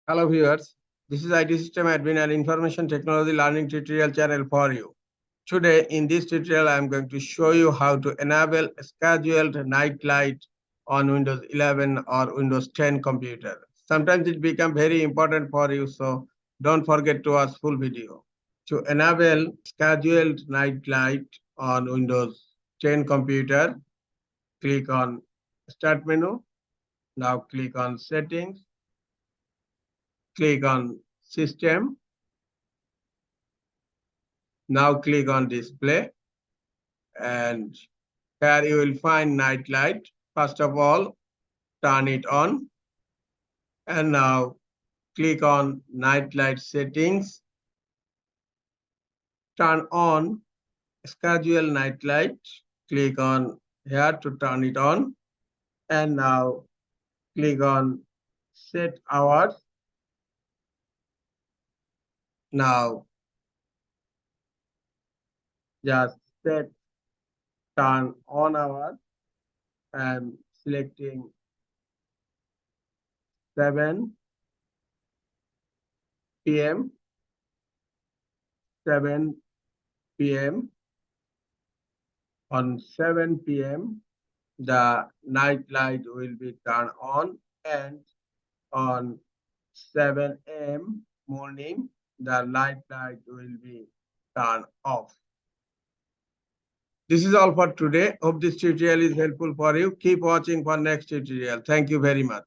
Hello viewers, this is IT System Admin and Information Technology Learning tutorial channel for you. Today in this tutorial I am going to show you how to enable scheduled night light on Windows 11 or Windows 10 computer. Sometimes it becomes very important for you, so don't forget to watch full video. To enable scheduled night light on Windows 10 computer, click on Start menu. Now click on Settings. Click on System. Now click on Display, and here you will find night light. First of all, turn it on, and now click on night light settings. Turn on schedule night light. Click on here to turn it on, and now click on set hours. Now just set turn on hours and selecting 7 p.m. 7 p.m. On 7 p.m. the night light will be turned on, and on 7 a.m. morning the night light will be turned off. This is all for today. Hope this tutorial is helpful for you. Keep watching for next tutorial. Thank you very much.